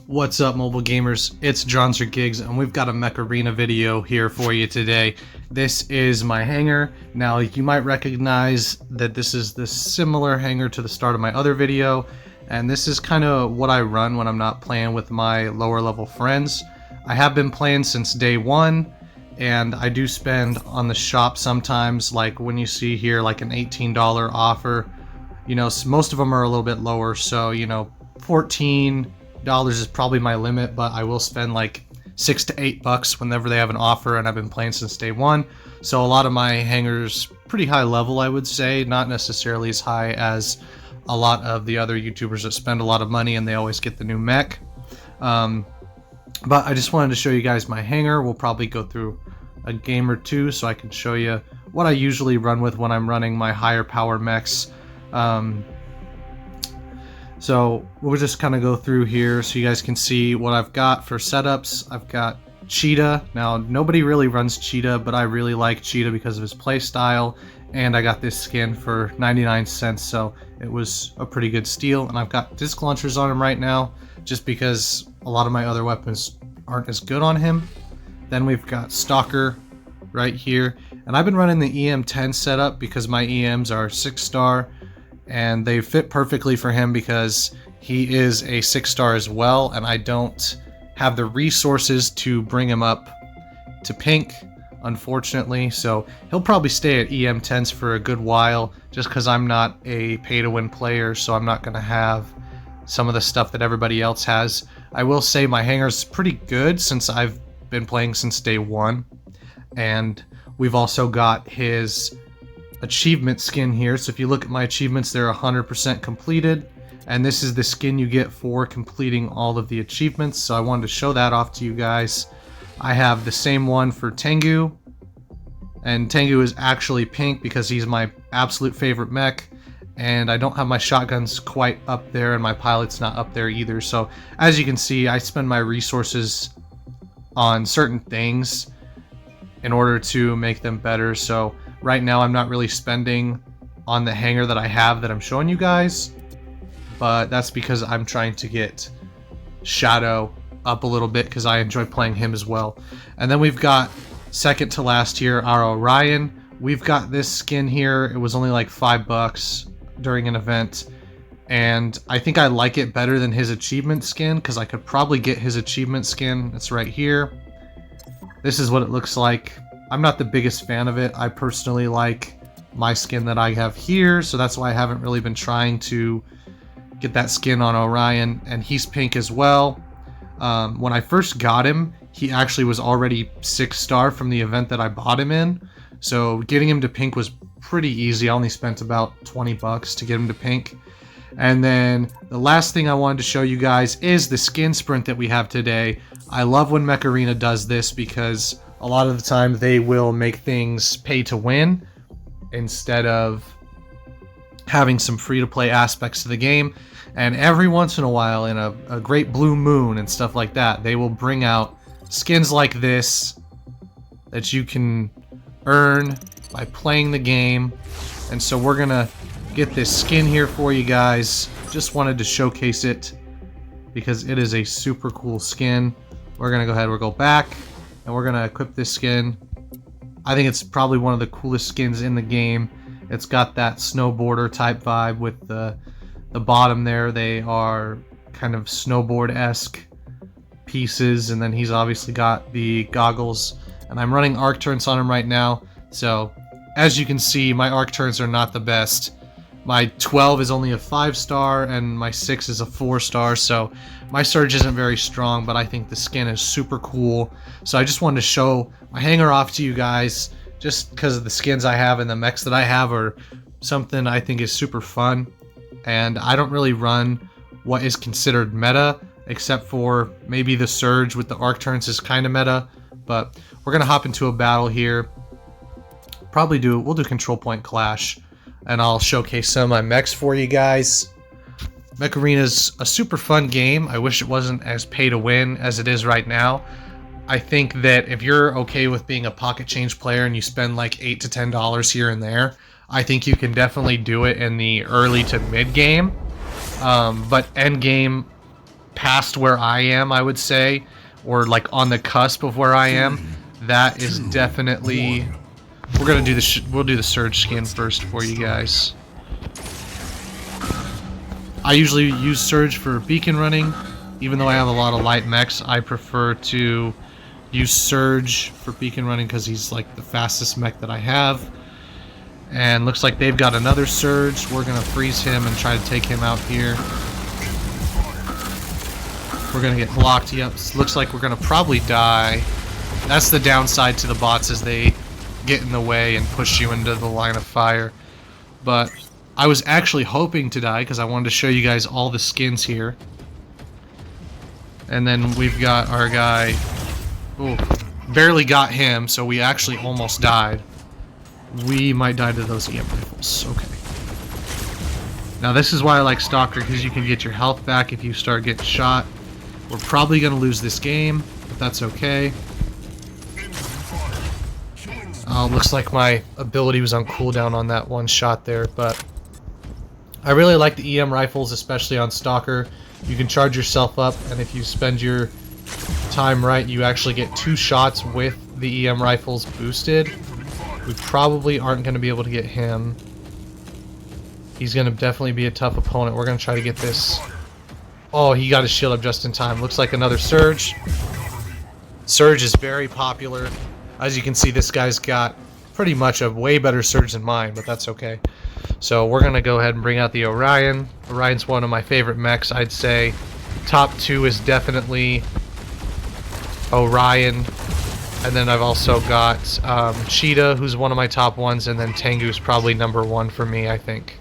What's up, mobile gamers? It's Johnster Gigs, and we've got a MechArena video here for you today. This is my hanger. Now, you might recognize that this is the similar hanger to the start of my other video, and this is kind of what I run when I'm not playing with my lower level friends. I have been playing since day one, and I do spend on the shop sometimes, like when you see here like an $18 offer. You know, most of them are a little bit lower, so you know, $14 is probably my limit, but I will spend like $6 to $8 whenever they have an offer, and I've been playing since day one. So a lot of my hangers pretty high level, I would say, not necessarily as high as a lot of the other YouTubers that spend a lot of money and they always get the new mech. But I just wanted to show you guys my hanger. We'll probably go through a game or two so I can show you what I usually run with when I'm running my higher power mechs. So we'll just kind of go through here so you guys can see what I've got for setups. I've got Cheetah. Now, nobody really runs Cheetah, but I really like Cheetah because of his play style, and I got this skin for 99 cents, so it was a pretty good steal. And I've got disc launchers on him right now just because a lot of my other weapons aren't as good on him. Then we've got Stalker right here, and I've been running the EM10 setup because my EMs are 6-star, and they fit perfectly for him because he is a 6-star as well, and I don't have the resources to bring him up to pink, unfortunately. So he'll probably stay at EM10s for a good while just because I'm not a pay-to-win player, so I'm not going to have some of the stuff that everybody else has. I will say my hanger's pretty good since I've been playing since day one, and we've also got his achievement skin here. So if you look at my achievements, they're 100% completed, and this is the skin you get for completing all of the achievements. So I wanted to show that off to you guys. I have the same one for Tengu, and Tengu is actually pink because he's my absolute favorite mech, and I don't have my shotguns quite up there, and my pilot's not up there either. So as you can see, I spend my resources on certain things in order to make them better. So right now I'm not really spending on the hanger that I have that I'm showing you guys, but that's because I'm trying to get Shadow up a little bit because I enjoy playing him as well. And then we've got second to last here, our Orion. We've got this skin here. It was only like $5 during an event, and I think I like it better than his achievement skin because I could probably get his achievement skin. It's right here. This is what it looks like. I'm not the biggest fan of it. I personally like my skin that I have here, so that's why I haven't really been trying to get that skin on Orion, and he's pink as well. When I first got him, he actually was already 6-star from the event that I bought him in, so getting him to pink was pretty easy. I only spent about $20 to get him to pink. And then the last thing I wanted to show you guys is the skin sprint that we have today. I love when MechArena does this because a lot of the time they will make things pay to win instead of having some free-to-play aspects to the game. And every once in a while, in a great blue moon and stuff like that, they will bring out skins like this that you can earn by playing the game. And so we're gonna get this skin here for you guys. Just wanted to showcase it because it is a super cool skin. We're gonna go ahead, we'll go back, and we're gonna equip this skin. I think it's probably one of the coolest skins in the game. It's got that snowboarder type vibe with the bottom there. They are kind of snowboard-esque pieces, and then he's obviously got the goggles. And I'm running arc turrets on him right now, so as you can see, my arc turrets are not the best. My 12 is only a 5-star, and my 6 is a 4-star, so my surge isn't very strong, but I think the skin is super cool. So I just wanted to show my hanger off to you guys, just because of the skins I have and the mechs that I have are something I think is super fun. And I don't really run what is considered meta, except for maybe the surge with the arc turrets is kind of meta. But we're going to hop into a battle here. We'll do control point clash, and I'll showcase some of my mechs for you guys. MechArena is a super fun game. I wish it wasn't as pay to win as it is right now. I think that if you're okay with being a pocket change player and you spend like $8 to $10 here and there, I think you can definitely do it in the early to mid game. But end game, past where I am, I would say, or like on the cusp of where I am, that is definitely... We're gonna do the we'll do the surge skin first for you guys. I usually use surge for beacon running. Even though I have a lot of light mechs, I prefer to use surge for beacon running because he's like the fastest mech that I have. And looks like they've got another surge. We're gonna freeze him and try to take him out here. We're gonna get blocked. Yep, looks like we're gonna probably die. That's the downside to the bots, is they get in the way and push you into the line of fire. But I was actually hoping to die because I wanted to show you guys all the skins here. And then we've got our guy. Ooh, barely got him, so we actually almost died. We might die to those EM rifles. Okay. Now this is why I like Stalker, because you can get your health back if you start getting shot. We're probably going to lose this game, but that's okay. Looks like my ability was on cooldown on that one shot there, but I really like the EM rifles, especially on Stalker. You can charge yourself up, and if you spend your time right, you actually get 2 shots with the EM rifles boosted. We probably aren't going to be able to get him. He's going to definitely be a tough opponent. We're going to try to get this. Oh, he got his shield up just in time. Looks like another Surge. Surge is very popular. As you can see, this guy's got pretty much a way better Surge than mine, but that's okay. So we're going to go ahead and bring out the Orion. Orion's one of my favorite mechs, I'd say. Top 2 is definitely Orion. And then I've also got Cheetah, who's one of my top ones, and then Tengu's probably number 1 for me, I think.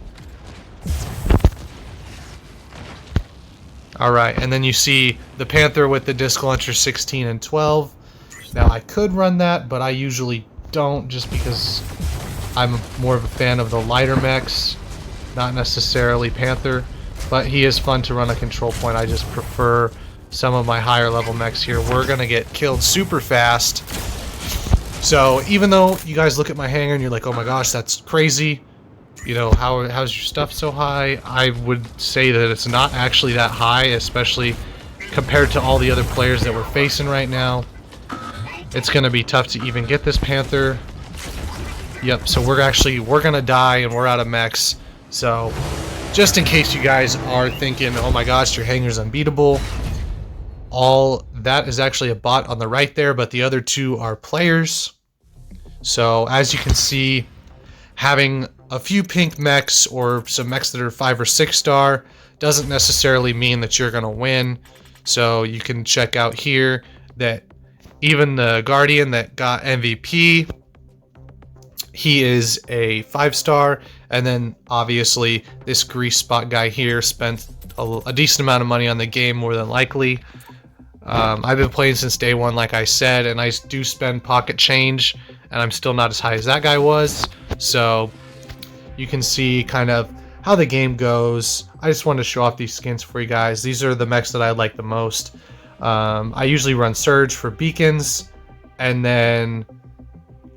Alright, and then you see the Panther with the Disc Launcher 16 and 12. Now, I could run that, but I usually don't, just because I'm more of a fan of the lighter mechs, not necessarily Panther. But he is fun to run a control point. I just prefer some of my higher level mechs here. We're going to get killed super fast. So, even though you guys look at my hangar and you're like, oh my gosh, that's crazy, you know, how's your stuff so high? I would say that it's not actually that high, especially compared to all the other players that we're facing right now. It's going to be tough to even get this Panther. Yep, so we're going to die and we're out of mechs. So, just in case you guys are thinking, oh my gosh, your hangar's unbeatable, all that is actually a bot on the right there, but the other 2 are players. So, as you can see, having a few pink mechs or some mechs that are 5 or 6 star doesn't necessarily mean that you're going to win. So, you can check out here that even the Guardian that got MVP, he is a 5 star, and then obviously this Grease Spot guy here spent a decent amount of money on the game, more than likely. I've been playing since day 1, like I said, and I do spend pocket change, and I'm still not as high as that guy was. So you can see kind of how the game goes. I just wanted to show off these skins for you guys. These are the mechs that I like the most. I usually run Surge for beacons, and then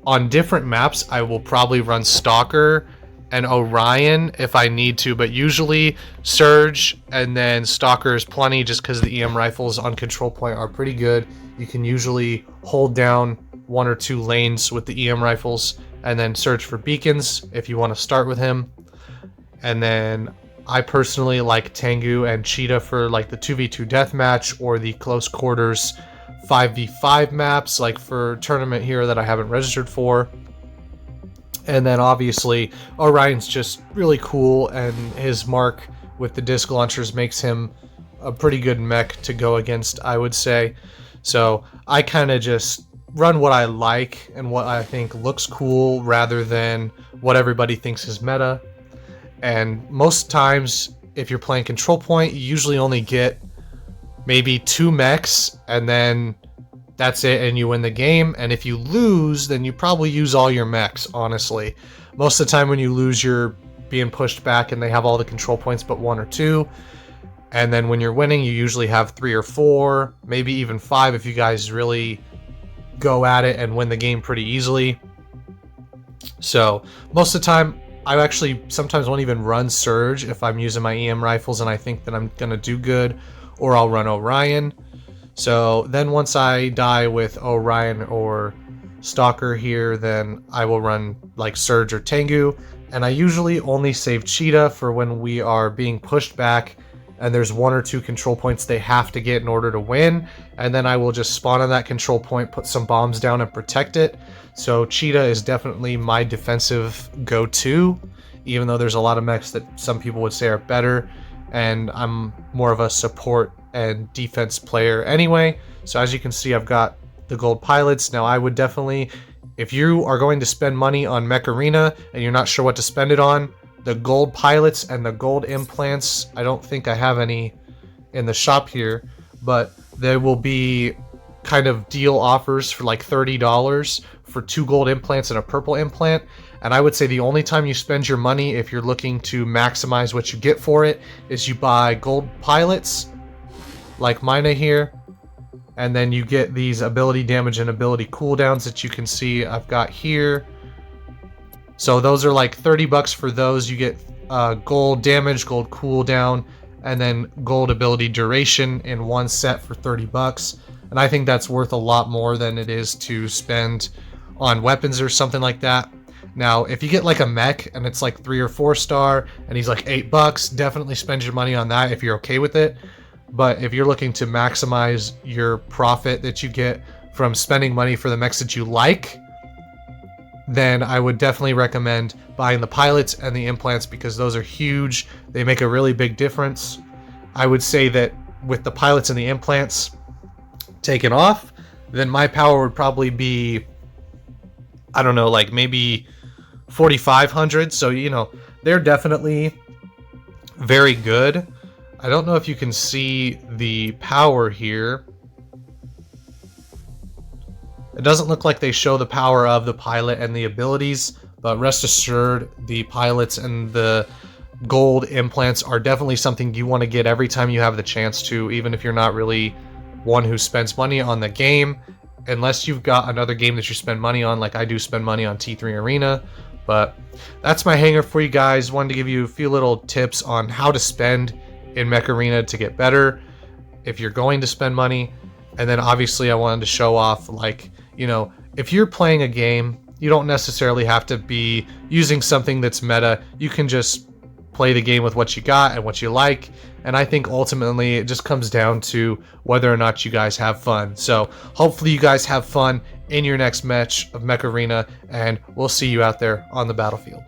on different maps I will probably run Stalker and Orion if I need to, but usually Surge and then Stalker is plenty, just because the EM rifles on control point are pretty good. You can usually hold down 1 or 2 lanes with the EM rifles, and then Surge for beacons if you want to start with him. And then I personally like Tengu and Cheetah for like the 2v2 deathmatch or the close quarters 5v5 maps, like for tournament here that I haven't registered for. And then obviously Orion's just really cool, and his mark with the disc launchers makes him a pretty good mech to go against, I would say. So I kind of just run what I like and what I think looks cool rather than what everybody thinks is meta. And most times, if you're playing control point, you usually only get maybe 2 mechs, and then that's it, and you win the game. And if you lose, then you probably use all your mechs, honestly. Most of the time when you lose, you're being pushed back and they have all the control points but 1 or 2. And then when you're winning, you usually have 3 or 4, maybe even 5 if you guys really go at it and win the game pretty easily. So most of the time, I actually sometimes won't even run Surge if I'm using my EM rifles and I think that I'm going to do good. or I'll run Orion. So then once I die with Orion or Stalker here, then I will run like Surge or Tengu, and I usually only save Cheetah for when we are being pushed back and there's 1 or 2 control points they have to get in order to win, and then I will just spawn on that control point, put some bombs down and protect it. So Cheetah is definitely my defensive go-to, even though there's a lot of mechs that some people would say are better, and I'm more of a support and defense player anyway. So as you can see, I've got the gold pilots. Now I would definitely, if you are going to spend money on MechArena and you're not sure what to spend it on, the gold pilots and the gold implants, I don't think I have any in the shop here, but there will be kind of deal offers for like $30 for 2 gold implants and a purple implant. And I would say the only time you spend your money if you're looking to maximize what you get for it is you buy gold pilots like Mina here, and then you get these ability damage and ability cooldowns that you can see I've got here. So those are like 30 bucks for those. You get gold damage, gold cooldown, and then gold ability duration in one set for 30 bucks. And I think that's worth a lot more than it is to spend on weapons or something like that. Now, if you get like a mech and it's like 3 or 4 star and he's like 8 bucks, definitely spend your money on that if you're okay with it. But if you're looking to maximize your profit that you get from spending money for the mechs that you like, then I would definitely recommend buying the pilots and the implants, because those are huge. They make a really big difference. I would say that with the pilots and the implants taken off, then my power would probably be, I don't know, like maybe 4,500. So, you know, they're definitely very good. I don't know if you can see the power here. It doesn't look like they show the power of the pilot and the abilities, but rest assured, the pilots and the gold implants are definitely something you want to get every time you have the chance to, even if you're not really one who spends money on the game, unless you've got another game that you spend money on, like I do spend money on T3 Arena. But that's my hanger for you guys. Wanted to give you a few little tips on how to spend in MechArena to get better if you're going to spend money. And then obviously I wanted to show off, like, you know, if you're playing a game, you don't necessarily have to be using something that's meta. You can just play the game with what you got and what you like. And I think ultimately it just comes down to whether or not you guys have fun. So hopefully you guys have fun in your next match of MechArena, and we'll see you out there on the battlefield.